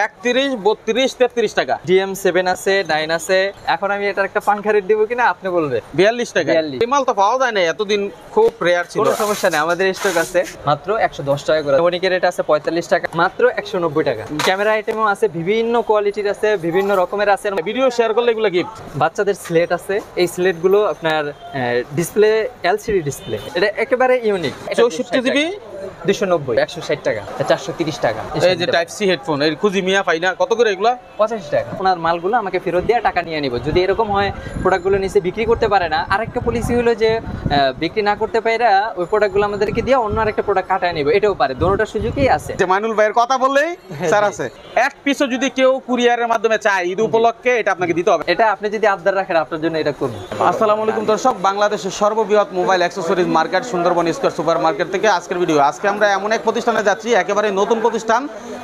31, 32, 33 টাকা। DM7 আছে, 9 আছে। এখন আমি এটার একটা পাংখা রেট দিব কিনা আপনি বলবেন। 42 টাকা। এই মাল তো পাওয়া যায় না, এতদিন খুব রেয়ার ছিল। কোনো সমস্যা নেই, আমাদের স্টক আছে মাত্র 110 টাকা করে। সোনিকের রেট আছে 45 টাকা, মাত্র 190 টাকা। ক্যামেরা আইটেমও আছে, বিভিন্ন কোয়ালিটির আছে, বিভিন্ন রকমের আছে। ভিডিও শেয়ার করলে এগুলো গিফট। বাচ্চাদের স্লেট আছে, এই স্লেট গুলো আপনার ডিসপ্লে এলসিডি ডিসপ্লে, এটা একেবারে ইউনিক। 64 জিবি 290, 160 টাকা, 430 টাকা। এই যে টাইপ সি হেডফোন, এই খুঁজি মিয়া পাই না, কত করে এগুলা? 85 টাকা। ওনার মালগুলো আমাকে ফেরত দিয়ে টাকা নিয়ে নিব। যদি এরকম হয় প্রোডাক্টগুলো নিচে বিক্রি করতে পারে না, আরেকটা পলিসি হলো যে বিক্রি না করতে পারে ওই প্রোডাক্টগুলো আমাদেরকে দিয়ে অন্য আরেকটা প্রোডাক্ট কাটায় নিব, এটাও পারে। দুটোটা সুযোগই আছে। যে মাইনুল ভাইয়ের কথা বললেই স্যার আছে। এক পিসও যদি কেউ কুরিয়ারের মাধ্যমে চায় ঈদ উপলক্ষে, এটা আপনাকে দিতে হবে। এটা আপনি যদি আবদার রাখেন, আপনার জন্য এটা করব। আসসালামু আলাইকুম দর্শক, বাংলাদেশের সর্ববৃহৎ mobile accessories market Sundarban square super market থেকে আজকের ভিডিও। আজকে আমরা এমন এক প্রতিষ্ঠানে যাচ্ছি, একেবারে নতুন প্রতিষ্ঠান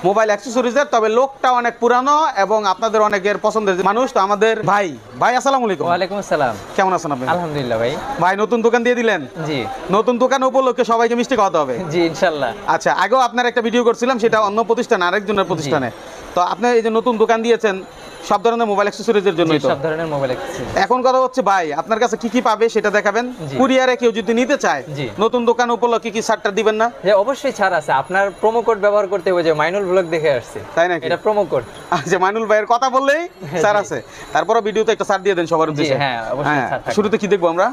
মোবাইল অ্যাকসেসরিজের, তবে লোকটা অনেক পুরানো এবং আপনাদের অনেকের পছন্দের মানুষ। তো আমাদের ভাই আসসালামু আলাইকুম। ওয়ালাইকুম আসসালাম। কেমন আছেন আপনি? আলহামদুলিল্লাহ ভাই। ভাই নতুন দোকান দিয়ে দিলেন? জি। নতুন দোকান উপলক্ষে সবাইকে মিষ্টি খাওয়াতে হবে? জি ইনশাআল্লাহ। আচ্ছা, আগেও আপনার একটা ভিডিও করছিলাম, সেটা অন্য প্রতিষ্ঠান, আরেকজনের প্রতিষ্ঠানে। তো আপনি এই যে নতুন দোকান দিয়েছেন সব ধরনের মোবাইল অ্যাকসেসরিজের জন্য, সব ধরনের মোবাইল অ্যাকসেসরিজ। এখন কথা হচ্ছে ভাই, আপনার কাছে কি কি পাবে সেটা দেখাবেন। কুরিয়ারে কেউ যদি নিতে চায়, নতুন দোকান উপলক্ষে কি ছাড়টা দিবেন না? হ্যাঁ অবশ্যই ছাড় আছে। আপনার প্রোমো কোড ব্যবহার করতে হবে, যে মাইনুল ব্লগ দেখে আসছে, তাই নাকি? এটা প্রোমো কোড। আচ্ছা, মাইনুল ভাইয়ের কথা বললেই ছাড় আছে। তারপরে ভিডিওতে একটা ছাড় দিয়ে দেন সবার উদ্দেশ্যে। হ্যাঁ অবশ্যই ছাড় থাকবে। শুরুতে কি দেখবো আমরা?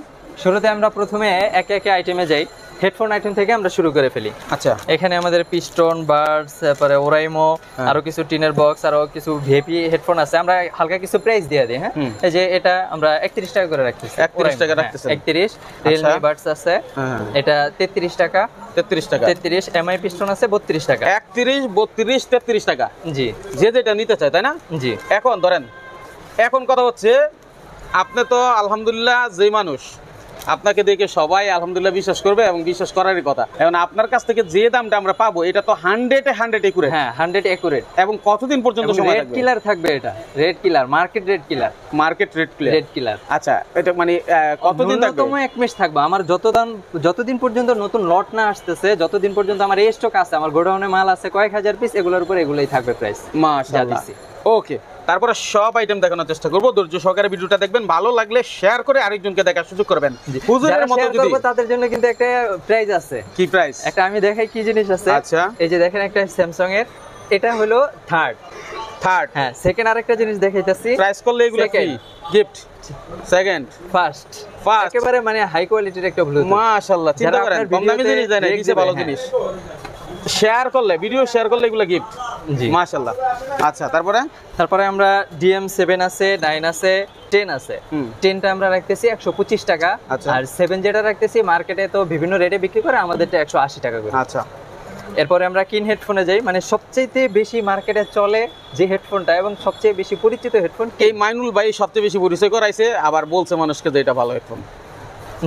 শুরুতে আমরা প্রথমে একে একে আইটেমে যাই। হেডফোন আইটেম থেকে আমরা শুরু করে ফেলি। আচ্ছা, এখানে আমাদের পিস্টন, বাডস, তারপরে ওরাইমো, আরো কিছু টিনের বক্স, আরো কিছু ভিপি হেডফোন আছে। আমরা হালকা কিছু প্রাইস দিয়ে দিই। হ্যাঁ, এই যে এটা আমরা 31 টাকা করে রাখতেছি। 31 টাকা রাখতেছেন? 31। রিয়েলমি বাডস আছে, এটা 33 টাকা। 33 টাকা। 33। এমআই পিস্টন আছে 32 টাকা। 31, 32, 33 টাকা। জি, যে যেটা নিতে চায়, তাই না? জি। এখন ধরেন, এখন কথা হচ্ছে, আপনি তো আলহামদুলিল্লাহ যেই মানুষ, আপনাকে দেখে সবাই আলহামদুলিল্লাহ বিশ্বাস করবে এবং বিশ্বাস করারই কথা। এখন আপনার কাছ থেকে যে দামটা আমরা পাবো, এটা তো 100 একুরেট। হ্যাঁ 100 একুরেট। এবং কতদিন পর্যন্ত সময় রেড কিলার থাকবে? এটা রেড কিলার, মার্কেট রেড কিলার। মার্কেট রেড কিলার, রেড কিলার। আচ্ছা, এটা মানে কতদিন থাকবে? ন্যূনতম 1 মাস থাকবে। আমার যতদিন পর্যন্ত নতুন লট না আসতেছে, যতদিন পর্যন্ত আমার এই স্টক আছে, আমার গোডাউনে মাল আছে কয়েক হাজার পিস, এগুলোর উপর এগুলাই থাকবে প্রাইস। মাশাআল্লাহ। ওকে, তারপরে সব আইটেম দেখানোর চেষ্টা করব। ধৈর্য সহকারে ভিডিওটা দেখবেন, ভালো লাগলে শেয়ার করে আরেকজনকে দেখার সুযোগ করবেন। হুজুরের মতো যদি তাদের জন্য কিন্তু একটা প্রাইস আছে। কি প্রাইস? একটা আমি দেখাই কি জিনিস আছে। আচ্ছা, এই যে দেখেন, একটা স্যামসাং এর, এটা হলো থার্ড। হ্যাঁ, সেকেন্ড আরেকটা জিনিস দেখাইতাছি। প্রাইস করলে এগুলো কি গিফট? সেকেন্ড, ফার্স্ট একেবারে মানে হাই কোয়ালিটির একটা ব্লুটুথ। মাশাআল্লাহ, চিন্তা করেন, কম দামি জিনিস দেয় না, দিছে ভালো জিনিস। শেয়ার করলে, ভিডিও শেয়ার করলে এগুলো গিফট। জি মাশাআল্লাহ। আচ্ছা, তারপরে আমরা DM7 আছে, 9 আছে, 10 আছে। 10টা আমরা রাখতেছি 125 টাকা। আর 7 যেটা রাখতেছি, মার্কেটে তো বিভিন্ন রেটে বিক্রি করে, আমাদেরটা 180 টাকা করে। আচ্ছা, এরপরে আমরা কিন হেডফোনে যাই। মানে সবচেয়ে বেশি মার্কেটে চলে যে হেডফোনটা এবং সবচেয়ে বেশি পরিচিত হেডফোন, এই মাইনুল ভাই সবচেয়ে বেশি পরিচয় করাইছে, আবার বলছে মানুষকে যে এটা ভালো হেডফোন।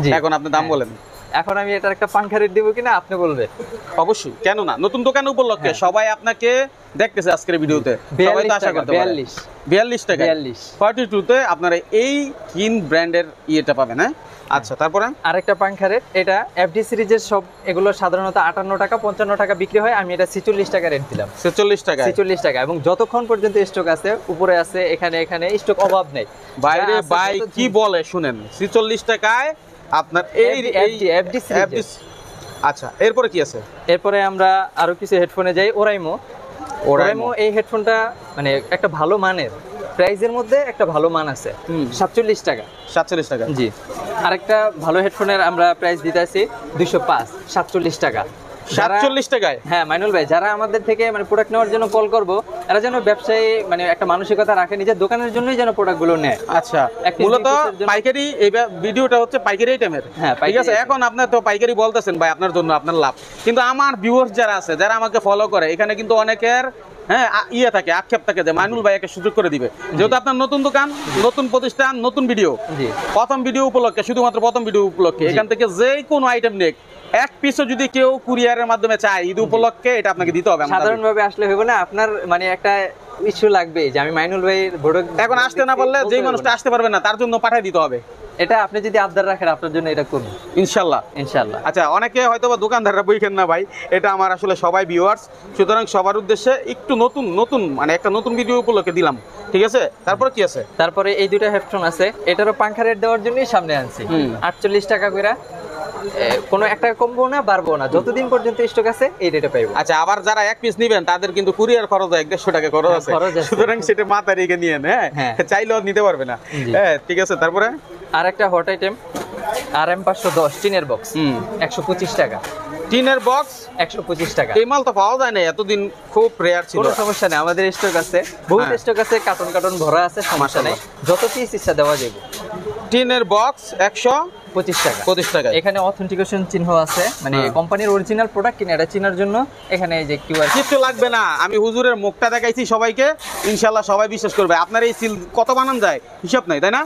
জি, এখন আপনি দাম বলেন। এখন আমি এটার একটা পাংখা রেট দিব কিনা আপনি বলবেন। অবশ্যই, কেন না? নতুন দোকান উপলক্ষে সবাই আপনাকে দেখতেছে আজকের ভিডিওতে, সবাই তো আশা করতে পারে। 42 টাকা। 42 তে আপনারা এই কিন ব্র্যান্ডের ইয়েটা পাবেন। হ্যাঁ, আচ্ছা, তারপরে আরেকটা পাংখা রেট। এটা এফডি সিরিজের সব, এগুলো সাধারণত 58 টাকা 55 টাকা বিক্রি হয়। আমি এটা 46 টাকা রেট দিলাম। 46 টাকা। 46 টাকা। এবং যতক্ষণ পর্যন্ত স্টক আছে, উপরে আছে, এখানে স্টক অভাব নেই। বাইরে ভাই কি বলে শুনেন, 46 টাকায় আপনার এই এফডি সিরিজ। আচ্ছা, এরপরে কি আছে? এরপরে আমরা আরো কিছু হেডফোনে যাই। ওরাইমো এই হেডফোনটা মানে একটা ভালো মানের, প্রাইসের মধ্যে একটা ভালো মান আছে। 47 টাকা। 47 টাকা। জি। আরেকটা ভালো হেডফোনের আমরা প্রাইস দিতেছি 205, 47 টাকা। 47 টাকায়? হ্যাঁ মাইনুল ভাই, যারা আমাদের থেকে মানে প্রোডাক্ট নেওয়ার জন্য কল করবো, এরা যেন ব্যবসায়ী মানে একটা মানসিকতা রাখে, নিজের দোকানের জন্যই যেন প্রোডাক্টগুলো নেয়। আচ্ছা, মূলত পাইকারি, এই ভিডিওটা হচ্ছে পাইকারি আইটেমের। হ্যাঁ, ঠিক আছে। এখন আপনার তো পাইকারি বলতেছেন ভাই, আপনার জন্য আপনার লাভ, কিন্তু আমার ভিউয়ার্স যারা আছে, যারা আমাকে ফলো করে, এখানে কিন্তু অনেকের ইয়ে থাকে, আক্ষেপ থাকে যে মাইনুল ভাই একটা সুযোগ করে দিবে। যেহেতু আপনার নতুন দোকান, নতুন প্রতিষ্ঠান, নতুন ভিডিও, প্রথম ভিডিও উপলক্ষে, শুধুমাত্র প্রথম ভিডিও উপলক্ষে এখান থেকে যে কোনো আইটেম নেক, এক পিসও যদি কেউ কুরিয়ারের মাধ্যমে চায় ঈদ উপলক্ষে, এটা আপনাকে দিতে হবে। সাধারণভাবে আসলে হবে না, আপনার মানে একটা ইস্যু লাগবে যে আমি মাইনুল ভাই প্রোডাক্ট। এখন আসতে না পারলে, যেই মানুষটা আসতে পারবে না তার জন্য পাঠিয়ে দিতে হবে। এটা আপনি যদি আবদার রাখেন আপনার জন্য এটা করব ইনশাআল্লাহ। ইনশাআল্লাহ। আচ্ছা, অনেকে হয়তো বা দোকানদাররা বইকেন না ভাই, এটা আমার আসলে সবাই ভিউয়ার্স, সুতরাং সবার উদ্দেশ্যে একটু নতুন মানে একটা নতুন ভিডিও উপলক্ষে দিলাম, ঠিক আছে? তারপরে কি আছে? তারপরে এই দুইটা হেডফোন আছে, এটারও পাংখা রেট দেওয়ার জন্যই সামনে আনছি। 48 টাকা করে, কোনো একটা কমবো না বাড়বো না, যতদিন পর্যন্ত স্টক আছে এই রেটে পাইবো। আচ্ছা, আবার যারা এক পিস নিবেন তাদের কিন্তু কুরিয়ার খরচ 150 টাকা খরচ আছে, সুতরাং সেটা মাথা রেখে নিয়েন। হ্যাঁ, চাইলেও নিতে পারবে না। হ্যাঁ, ঠিক আছে। তারপরে আর একটা হট আইটেম RM 510 টিনের বক্স, 125 টাকা। টিনের বক্স 125 টাকা। এই মাল তো পাওয়া যায় না, এতদিন খুব রেয়ার ছিল। কোনো সমস্যা নেই, আমাদের স্টক আছে, বহুত স্টক আছে, কার্টন ভরা আছে, সমস্যা নেই, যত পিস ইচ্ছা দেওয়া যাবে। টিনের বক্স 125 টাকা। 25 টাকা। এখানে অথেন্টিকেশন চিহ্ন আছে, মানে কোম্পানির অরিজিনাল প্রোডাক্ট কিনা এটা চেনার জন্য এখানে এই যে কিউআর। কিছু লাগবে না, আমি হুজুরের মুখটা দেখাইছি সবাইকে, ইনশাআল্লাহ সবাই বিশ্বাস করবে। আপনার এই সিল কত বানান যায় হিসাব নাই, তাই না?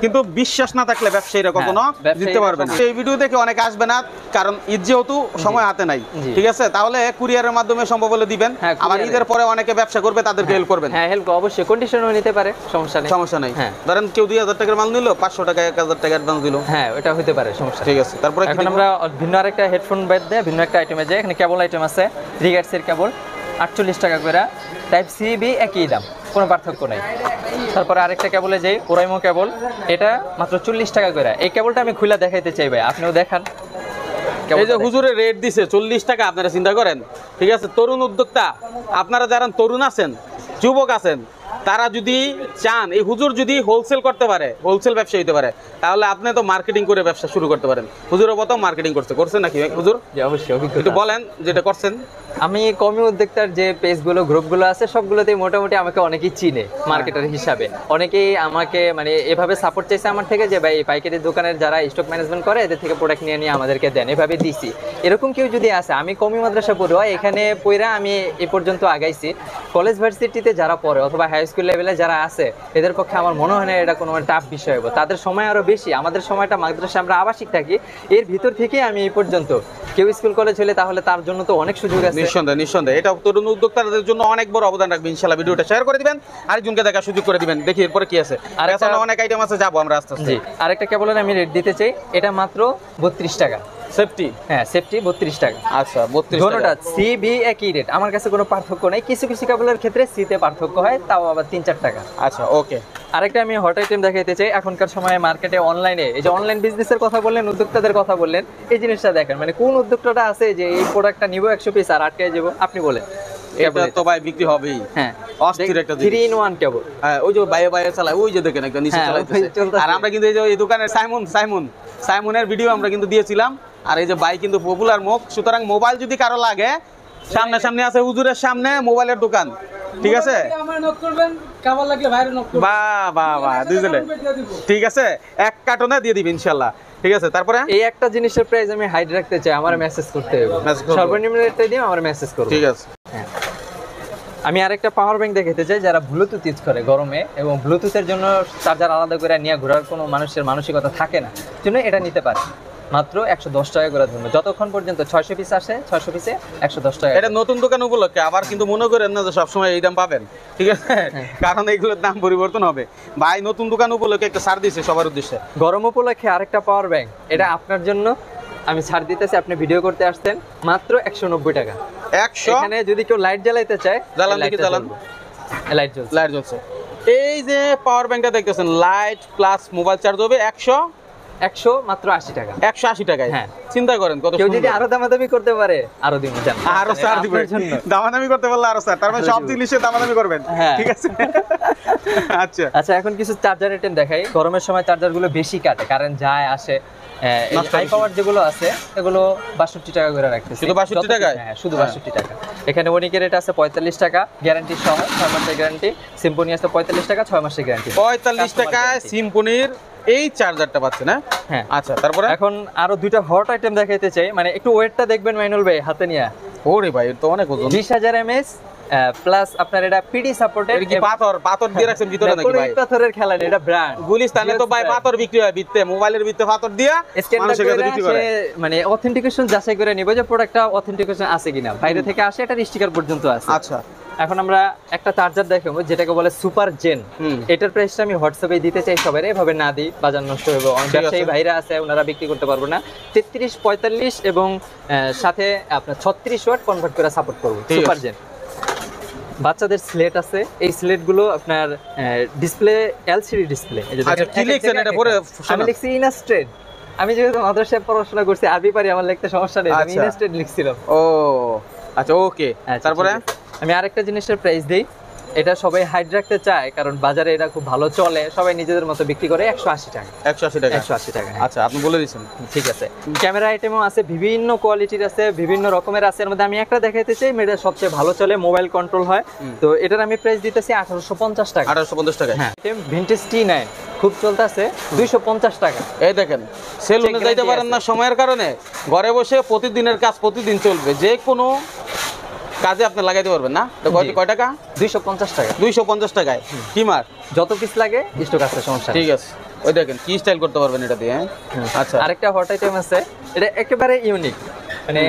কিন্তু বিশ্বাস না থাকলে ব্যবসায়ীরা কখনো দিতে পারবে না। এই ভিডিও দেখে অনেকে আসবে না, কারণ ঈদ যেহেতু সময় হাতে নাই, ঠিক আছে? তাহলে কুরিয়ারের মাধ্যমে সম্ভব হলে দিবেন। আবার ঈদের পরে অনেকে ব্যবসা করবে, তাদেরকে হেল্প করবেন। হ্যাঁ, হেল্প অবশ্যই, কন্ডিশনও নিতে পারে, সমস্যা নেই। ধরেন কেউ 2000 টাকার মাল নিল, 500 টাকা 1000 টাকা অ্যাডভান্স দিল, হ্যাঁ ওটা হতে পারে, সমস্যা। ঠিক আছে। তারপরে এখন আমরা ভিন্ন আরেকটা হেডফোন বাদ দিয়ে ভিন্ন একটা আইটেমে যাই। এখানে কেবল আইটেম আছে, রিগার্ডসের কেবল 48 টাকা করে, টাইপ সি বি একই দাম, কোনো পার্থক্য নাই। তারপরে আরেকটা কেবলে যাই, ওরাইমো কেবল, এটা মাত্র 40 টাকা করে। এই কেবলটা আমি খুলে দেখাইতে চাই ভাই, আপনিও দেখান। এই যে হুজুরের রেট দিছে 40 টাকা, আপনারা চিন্তা করেন, ঠিক আছে? তরুণ উদ্যোক্তা, আপনারা যারা তরুণ আছেন, যুবক আছেন, তারা যদি চান, এই হুজুর যদি হোলসেল করতে পারে, হোলসেল ব্যবসা হইতে পারে, তাহলে আপনি তো মার্কেটিং করে ব্যবসা শুরু করতে পারেন। হুজুরও প্রথম মার্কেটিং করছেন নাকি হুজুর? অবশ্যই, একটু বলেন যেটা করছেন। আমি কর্মী উদ্যোক্তার যে পেজগুলো, গ্রুপগুলো আছে, সবগুলোতেই মোটামুটি আমাকে অনেকেই চিনে মার্কেটার হিসাবে। অনেকেই আমাকে মানে এভাবে সাপোর্ট চাইছে আমার থেকে, যে ভাই পাইকারি দোকানের যারা স্টক ম্যানেজমেন্ট করে এদের থেকে প্রোডাক্ট নিয়ে আমাদেরকে দেন, এভাবে দিছি। এরকম কেউ যদি আসে, আমি কর্মী মাদ্রাসা পড়ুয়া, এখানে পড়া আমি এ পর্যন্ত আগাইছি। কলেজ ভার্সিটিতে যারা পড়ে অথবা হাই স্কুল লেভেলে যারা আছে, এদের পক্ষে আমার মনে হয় না এটা কোনো টাফ বিষয় হবে। তাদের সময় আরো বেশি, আমাদের সময়টা মাদ্রাসা, আমরা আবাসিক থাকি, এর ভিতর থেকে আমি এই পর্যন্ত। কেউ স্কুল কলেজ হলে তাহলে তার জন্য তো অনেক সুযোগ আছে। নিঃসন্দেহে এটা তরুণ উদ্যোক্তাদের জন্য অনেক বড় অবদান রাখবে। ইনশাআল্লাহ ভিডিওটা শেয়ার করে দিবেন, আরেকজনকে দেখার সুযোগ করে দিবেন। দেখি এরপরে কি আছে। আর এখন অনেক আইটেম আছে, যাবো আমরা আস্তে আস্তে। আরেকটা কেবলের আমি রেট দিতে চাই, এটা মাত্র 32 টাকা। সেফটি, হ্যাঁ সেফটি 32 টাকা। আচ্ছা, 32 টাকা। দুটোটা সি বি একই রেট, আমার কাছে কোনো পার্থক্য নাই। কিছু কেবলের ক্ষেত্রে সিতে পার্থক্য হয়, তাও আবার 3-4 টাকা। আচ্ছা, ওকে। আরেকটা আমি হট আইটেম দেখাইতে চাই। এখনকার সময়ে মার্কেটে অনলাইনে, এই যে অনলাইন বিজনেসের কথা বললেন, উদ্যোক্তাদের কথা বললেন, এই জিনিসটা দেখেন, মানে কোন উদ্যোক্তাটা আছে যে এই প্রোডাক্টটা নিব 100 পিস আর আটকে যাবো? আপনি বলেন। এটা তো ভাই বিক্রি হবেই। হ্যাঁ, অস্থির একটা 3-in-1 কেবল। হ্যাঁ, ওই যে বাইরে চালায়, ওই যে দেখেন একটা নিচে চালাইতেছে। আর আমরা কিন্তু এই যে এই দোকানের সাইমনের ভিডিও আমরা কিন্তু দিয়েছিলাম। আর এই যে ভাই কিন্তু পপুলার মুখ, সুতরাং মোবাইল যদি কারো লাগে, সামনে আছে হুজুরের সামনে মোবাইলের দোকান, ঠিক আছে? বাহ, দুইজনে ঠিক আছে, এক কার্টনে দিয়ে দিবি ইনশাআল্লাহ। ঠিক আছে। তারপরে এই একটা জিনিসের প্রাইস আমি হাইড রাখতে চাই, আমার মেসেজ করতে হবে, সর্বনিম্ন রেটটা দিয়ে আমার মেসেজ করব। ঠিক আছে। হ্যাঁ, আমি আরেকটা পাওয়ার ব্যাংক দেখাতে চাই, যারা ব্লুটুথ ইউজ করে গরমে, এবং ব্লুটুথের জন্য চার্জার আলাদা করে নিয়ে ঘোরার কোনো মানুষের মানসিকতা থাকে না, জন্য এটা নিতে পারে। মাত্র 110 টাকা করে ধরুন, যতক্ষণ পর্যন্ত 600 পিস আসে, 600 পিসে 110 টাকা। এটা নতুন দোকান উপলক্ষে, আবার কিন্তু মনে করেন না যে সবসময় এই দাম পাবেন, ঠিক আছে? কারণ এইগুলোর দাম পরিবর্তন হবে। ভাই নতুন দোকান উপলক্ষে একটা ছাড় দিয়েছে সবার উদ্দেশ্যে। গরম উপলক্ষে আরেকটা পাওয়ার ব্যাংক, এটা আপনার জন্য আমি ছাড় দিতেছি। আপনি ভিডিও করতে আসছেন, মাত্র 190 টাকা। 100। এখানে যদি কেউ লাইট জ্বালাইতে চায়, জ্বালান, লাইট জ্বলছে। এই যে পাওয়ার ব্যাংকটা দেখতেছেন, লাইট প্লাস মোবাইল চার্জ হবে 100 মাত্র 80 টাকা। 180 টাকায়। হ্যাঁ, চিন্তা করেন কত। কেউ যদি আরো দামাদামি করতে পারে, আরো দিব, আরো ছাড় দিবেন। দামাদামি করতে পারলে আরো ছাড়, তার মানে সব জিনিসে দামাদামি করবেন, ঠিক আছে? আচ্ছা, এখন কিছু চার্জার আইটেম দেখাই। গরমের সময় চার্জার গুলো বেশি কাটে, কারেন্ট যায় আসে। হাই পাওয়ার যেগুলো আছে এগুলো 62 টাকা করে রাখতেছি। শুধু 62 টাকায়? হ্যাঁ, শুধু 62 টাকা। এখানে ওনিকের রেট আছে 45 টাকা, গ্যারান্টি সহ 6 মাসের গ্যারান্টি। সিম্ফনি আছে 45 টাকা, 6 মাসের গ্যারান্টি। 45 টাকায় সিম্ফনির এই চার্জারটা পাচ্ছেন। হ্যাঁ, আচ্ছা। তারপরে এখন আরো দুইটা হট আইটেম দেখাইতে চাই, মানে একটু ওয়েটটা দেখবেন মাইনুল ভাই হাতে নিয়ে। ওরে ভাই, তো অনেক ওজন। 20000 mAh প্লাস আপনার এটা পিডি সাপোর্টেড। কি পাথর দিয়ে রাখছেন ভিতরে নাকি ভাই? পাথরের খেলা না, এটা ব্র্যান্ড। গুলিস্তানে তো ভাই পাথর বিক্রি হয়, ভিতরে মোবাইলের ভিতরে পাথর দিয়া মানুষের কাছে বিক্রি করে। মানে অথেন্টিকেশন যাচাই করে নিব যে প্রোডাক্টটা অথেন্টিকেশন আছে কিনা। বাইরে থেকে আসে, এটা স্টিকার পর্যন্ত আছে। আচ্ছা, এখন আমরা একটা চার্জার দেখাবো যেটাকে বলে সুপার জেন। এটার প্রাইসটা আমি হোয়াটসঅ্যাপে দিতে চাই সবাই, এভাবে না দিই বাজার নষ্ট হবে। ব্যবসায়ী ভাইরা আছে ওনারা বিক্রি করতে পারবো না। 33, 45 এবং সাথে আপনার 36 ওয়াট কনভার্ট করে সাপোর্ট করবো সুপার জেন। বাচ্চাদের স্লেট আছে, এই স্লেট গুলো আপনার ডিসপ্লে এলসিডি ডিসপ্লে। আচ্ছা কি লিখছেন এটা পরে? আমি লিখছি ইনাস্ট্রেড। আমি যেহেতু মাদ্রাসায় পড়াশোনা করছি আরবি পারি, আমার লিখতে সমস্যা নেই, আমি ইনাস্ট্রেড লিখছিলাম। ও আচ্ছা ওকে। তারপরে আমি আরেকটা জিনিসের প্রাইস দেই, এটা সবাই হাইড রাখতে চায় কারণ বাজারে এটা খুব ভালো চলে, সবাই নিজেদের মতো বিক্রি করে 180 টাকা। 180 টাকা? 180 টাকা। আচ্ছা আপনি বলে দিয়েছেন, ঠিক আছে। ক্যামেরা আইটেমও আছে, বিভিন্ন কোয়ালিটির আছে, বিভিন্ন রকমের আছে। এর মধ্যে আমি একটা দেখাইতে চাই, এটা সবচেয়ে ভালো চলে, মোবাইল কন্ট্রোল হয়। তো এটার আমি প্রাইস দিতেছি 1850 টাকা। 1850 টাকা? হ্যাঁ। ভিনটেজ T9 খুব চলতেছে 250 টাকা। এই দেখেন, সেলুনে যাইতে পারেন না সময়ের কারণে, ঘরে বসে প্রতিদিনের কাজ প্রতিদিন চলবে, যে কোনো কাজে আপনি লাগাইতে পারবেন না। তো কয় টাকা? 250 টাকা। 250 টাকায় টিমার যত পিস লাগে স্টক আছে, সমস্যা ঠিক আছে। ওই দেখেন কি স্টাইল করতে পারবেন এটা দিয়ে। আচ্ছা আরেকটা হট আইটেম আছে, এটা একেবারে ইউনিক, মানে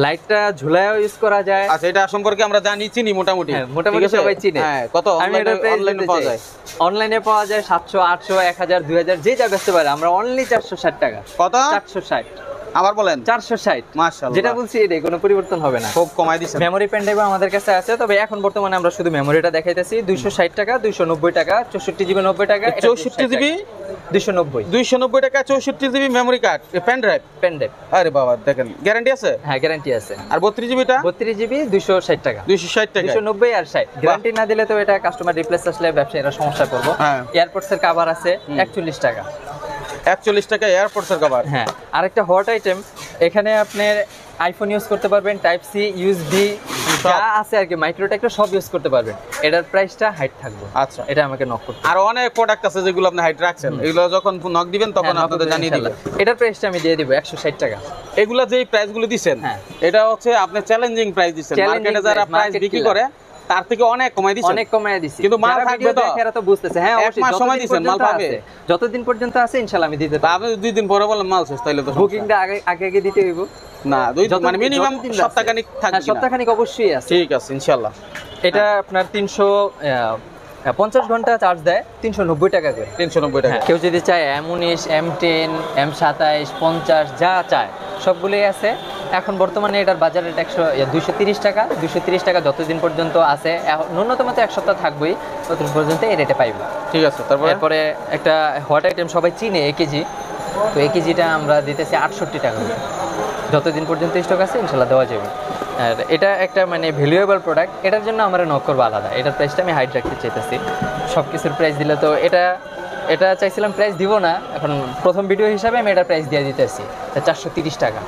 লাইটটা ঝুলায়ও ইউজ করা যায়। আচ্ছা এটা সম্পর্কে আমরা জানি, চিনি মোটামুটি। মোটামুটি সবাই চিনে। হ্যাঁ কত অনলাইনে পাওয়া যায়? অনলাইনে পাওয়া যায় 700, 800, 1000, 2000 যে যা বেচতে পারে। আমরা অনলি 460 টাকা। কত? 460। আবার বলেন? 460। মাশাআল্লাহ, যেটা বলছি এটাই, কোনো পরিবর্তন হবে না, খুব কমাই দিছেন। মেমরি পেন ড্রাইভ আমাদের কাছে আছে, তবে এখন বর্তমানে আমরা শুধু মেমরিটা দেখাইতেছি। 260 টাকা, 290 টাকা, 64 জিবি 90 টাকা, 64 জিবি 290 টাকা, 64 GB memory card, pen drive. আরে বাবা দেখেন, গ্যারান্টি আছে? হ্যাঁ গ্যারান্টি আছে। আর 32 জিবিটা? 32 জিবি 260 টাকা। 260 টাকা, 290 আর 60। গ্যারান্টি না দিলে তো এটা কাস্টমার রিপ্লেস আসলে ব্যবসায়ীরা সমস্যা করবে। এয়ারপোর্টস এর কভার আছে 41 টাকা। 41 টাকা এয়ারপোর্টস এর কভার। হ্যাঁ আরেকটা হট আইটেম, এখানে আপনি আইফোন ইউজ করতে পারবেন, টাইপ সি, ইউএসবি যা আছে আর কি, মাইক্রোটেকটা সব ইউজ করতে পারবেন। এটার প্রাইসটা হাইট থাকবে। আচ্ছা এটা আমাকে নক করতে। আর অনেক প্রোডাক্ট আছে যেগুলো আপনি হাইট রাখছেন, এগুলো যখন নক দিবেন তখন আপনাদের জানিয়ে দিবেন। এটার প্রাইসটা আমি দিয়ে দিব 160 টাকা। এগুলা যেই প্রাইসগুলো দিবেন, এটা হচ্ছে আপনি চ্যালেঞ্জিং প্রাইস দিবেন। মার্কেটে যারা প্রাইস বিক্রি করে তার থেকে অনেক কমাই দিছেন। অনেক কমাই দিছি, কিন্তু মাল থাকবে তো? এরা তো বুঝতেছে। হ্যাঁ অবশ্যই, এক মাস সময় দিবেন, মাল পাবে। যতদিন পর্যন্ত আছে ইনশাআল্লাহ আমি দিতে পারবো। আপনি 2 দিন পরে বলেন মাল শেষ, তাইলে তো বুকিংটা আগে দিতে হইব না? মানে মিনিমাম সপ্তাহখানিক থাকবে। সপ্তাহখানিক অবশ্যই আছে। ঠিক আছে ইনশাআল্লাহ। এটা আপনার 350 ঘন্টা চার্জ দেয় 390 টাকা করে। 390 টাকা। কেউ যদি চায় M19, M10, M27, 50 যা চায় সবগুলোই আছে। এখন বর্তমানে এটার বাজার রেট 230 টাকা। 230 টাকা যতদিন পর্যন্ত আছে, ন্যূনতম তো 1 সপ্তাহ থাকবেই, ততদিন পর্যন্ত এই রেটে পাইব। ঠিক আছে। তারপরে একটা হট আইটেম সবাই চিনে, AKG। তো AKGটা আমরা দিতেছি 68 টাকা করে। যতদিন পর্যন্ত স্টক আছে ইনশাআল্লাহ দেওয়া যাবে। আর এটা একটা মানে ভ্যালুয়েবল প্রোডাক্ট, এটার জন্য আমরা নক করবো আলাদা। এটার প্রাইসটা আমি হাইড রাখতে চাইতেছি। সব কিছুর প্রাইস দিলে তো এটা চাইছিলাম প্রাইস দিব না, এখন প্রথম ভিডিও হিসাবে আমি এটার প্রাইস দিয়ে দিতেছি 430 টাকা।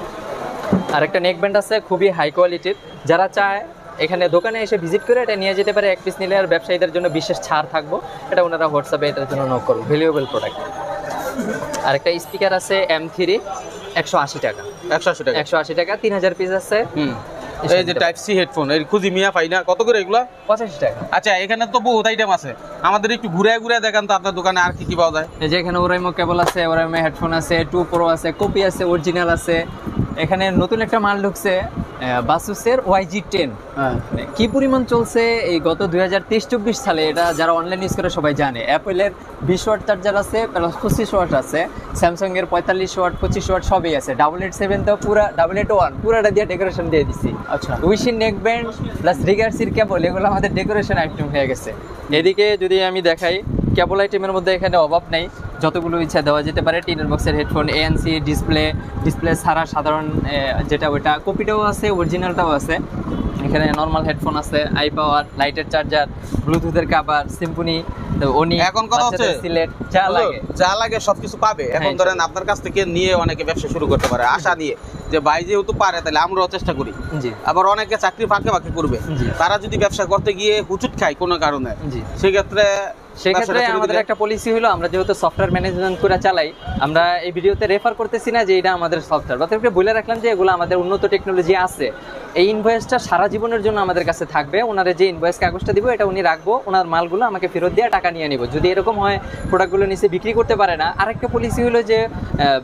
আর একটা নেক ব্যান্ড আছে খুবই হাই কোয়ালিটির, যারা চায় এখানে দোকানে এসে ভিজিট করে এটা নিয়ে যেতে পারে। 1 পিস নিলে আর ব্যবসায়ীদের জন্য বিশেষ ছাড় থাকবো, এটা ওনারা হোয়াটসঅ্যাপে এটার জন্য নক করবো। Valuable product. আর একটা স্পিকার আছে M3 180 টাকা। 180 টাকা। 180 টাকা, 3000 পিস আছে। এই যে টাইপ সি হেডফোন, এর খুঁজি মিয়া পাই না, কত করে এগুলা? 85 টাকা। আচ্ছা এখানে তো বহুত আইটেম আছে, আমাদের একটু ঘুরে ঘুরে দেখান তো আপনার দোকানে আর কি কি পাওয়া যায়। এই যে এখানে ওরাইমো কেবল আছে, ওরাইমো হেডফোন আছে, 2 প্রো আছে, কপি আছে, অরিজিনাল আছে। এখানে নতুন একটা মাল ঢুকছে বাসুসের YG10। কি পরিমাণ চলছে এই গত 2023-24 সালে, এটা যারা অনলাইন ইউজ করে সবাই জানে। অ্যাপেলের 20 ওয়াট চার্জার আছে, প্লাস 25 ওয়াট আছে, স্যামসাং এর 45 ওয়াট 25 ওয়াট সবই আছে। 887 তো পুরা 881 পুরাটা দিয়ে ডেকোরেশন দিয়ে দিছি। আচ্ছা উইশিন নেক ব্যান্ড প্লাস রিগার্সির কেবল, এগুলো আমাদের ডেকোরেশন আইটেম হয়ে গেছে। এদিকে যদি আমি দেখাই, কেবল আইটেমের মধ্যে এখানে অভাব নাই, যতগুলো ইচ্ছা দেওয়া যেতে পারে। টিনের বক্সের হেডফোন, ANC ডিসপ্লে ছাড়া সাধারণ যেটা ওইটা, কপিটাও আছে, অরিজিনালটাও আছে। এখানে নর্মাল হেডফোন আছে, আই পাওয়ার, লাইটের চার্জার, ব্লুটুথের কভার, সিম্ফনি, ওনি। এখন কথা হচ্ছে সিলেট যা লাগে সবকিছু পাবে। এখন ধরেন আপনার কাছ থেকে নিয়ে অনেকে ব্যবসা শুরু করতে পারে, আশা নিয়ে যে ভাই যেহেতু পারে তাহলে আমরাও চেষ্টা করি। আবার অনেকে চাকরি ফাঁকে করবে, তারা যদি ব্যবসা করতে গিয়ে হুচুট খায় কোনো কারণে, সেক্ষেত্রে আমাদের একটা পলিসি হলো, আমরা যেহেতু সফটওয়্যার ম্যানেজমেন্ট করে চালাই, আমরা এই ভিডিওতে রেফার করতেছি না যে এটা আমাদের সফটওয়্যার, বা তাদেরকে বলে রাখলাম যে এগুলো আমাদের উন্নত টেকনোলজি আছে। এই ইনভয়েসটা সারা জীবনের জন্য আমাদের কাছে থাকবে। ওনারা যে ইনভয়েস কাগজটা দিব এটা উনি রাখবো, ওনার মালগুলো আমাকে ফেরত দিয়ে টাকা নিয়ে নিব। যদি এরকম হয় প্রোডাক্টগুলো নিচে বিক্রি করতে পারে না, আরেকটা পলিসি হলো যে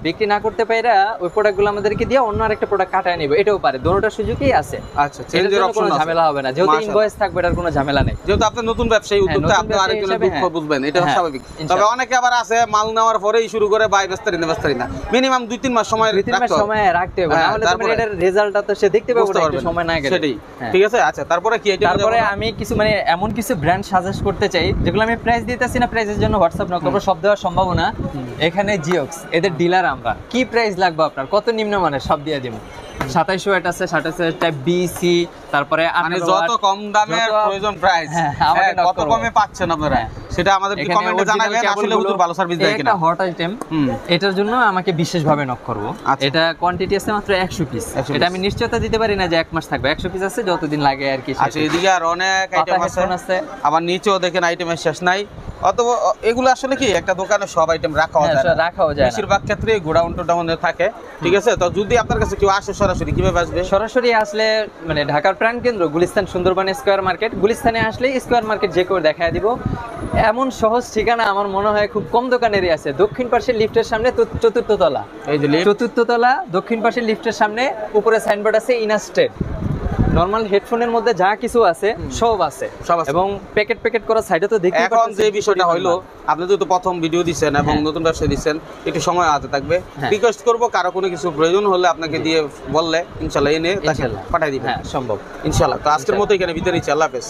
বিক্রি না করতে পারে ওই প্রোডাক্টগুলো আমাদেরকে দিয়ে অন্য আরেকটা প্রোডাক্ট কাটায় নিব, এটাও পারে। দুটোটার সুযোগই আছে। আচ্ছা, চেঞ্জের অপশন কোনো আছে, ঝামেলা হবে না, যেহেতু ইনভয়েস থাকবে, এটার কোনো ঝামেলা নেই। যেহেতু আপনি নতুন ব্যবসায়ী উদ্যোক্তা, আপনি আরেকজনের দুঃখ বুঝবেন, এটা স্বাভাবিক। তবে অনেকে আবার আছে মাল নেওয়ার পরেই শুরু করে বাই বেস্তারি না, মিনিমাম 2-3 মাস সময় রাখতে হবে, না হলে তোমার এটার রেজাল্টটা তো সে দেখতে পাবে না, একটু সময় না গেলে। সেটাই, ঠিক আছে। আচ্ছা, তারপরে কি এটা? তারপরে আমি কিছু মানে এমন কিছু ব্র্যান্ড সাজেস্ট করতে চাই যেগুলো আমি প্রাইস দিতেছি না, প্রাইসের জন্য হোয়াটসঅ্যাপ নক করব, সব দেওয়ার সম্ভাবনা। এখানে জিওক্স, এদের ডিলার আমরা। কি প্রাইস লাগবে আপনার, কত নিম্নমানের, সব দিয়ে দেব। 2700 ওয়াট আছে, 2700 টাইপ বি সি, তারপরে মানে যত কম দামের প্রয়োজন প্রাইস, কত কমে পাচ্ছেন আপনারা, সেটা আমাদের কমেন্টে জানাবেন। আসলে হুজুর ভালো সার্ভিস দেয় কিনা। এটা হট আইটেম, এটার জন্য আমাকে বিশেষভাবে নক করব। এটা কোয়ান্টিটি আছে মাত্র 100 পিস। এটা আমি নিশ্চয়তা দিতে পারি না যে 1 মাস থাকবে, 100 পিস আছে, যতদিন লাগে আর কি। আচ্ছা, এদিকে আর অনেক আইটেম আছে, আবার নিচেও দেখেন আইটেমের শেষ নাই। অথবা এগুলো আসলে কি একটা দোকানে সব আইটেম রাখাও যায়, বেশিরভাগ ক্ষেত্রে গোডাউন টোডাউনে থাকে, ঠিক আছে। তো যদি আপনার কাছে কেউ আসে সরাসরি, কিভাবে আসবে? সরাসরি আসলে মানে ঢাকার প্রাণকেন্দ্র গুলিস্তান সুন্দরবন স্কয়ার মার্কেট, গুলিস্তানে আসলে স্কয়ার মার্কেট যে কেউ দেখায় দিব। এমন সহজ ঠিকানা আমার মনে হয় খুব কম দোকানেরই আছে। দক্ষিণ পাশে লিফটের সামনে চতুর্থ তলা, এই যে চতুর্থ তলা, দক্ষিণ পাশে লিফটের সামনে উপরে সাইনবোর্ড আছে ইনাস্টেড। নরমাল হেডফোনের মধ্যে যা কিছু আছে সব আছে, এবং প্যাকেট করা সাইডে তো দেখতে পাচ্ছেন। এখন যে বিষয়টা হইলো, আপনি যেহেতু প্রথম ভিডিও দিচ্ছেন এবং নতুন ব্যবসা দিচ্ছেন, একটু সময় হাতে থাকবে। রিকোয়েস্ট করবো, কারো কোনো কিছু প্রয়োজন হলে আপনাকে দিয়ে বললে ইনশাল্লাহ এনে তাকে পাঠাই দিবেন। হ্যাঁ, সম্ভব ইনশাল্লাহ। তো আজকের মতো এখানে বিদায় নিচ্ছি। আল্লাহ হাফেজ।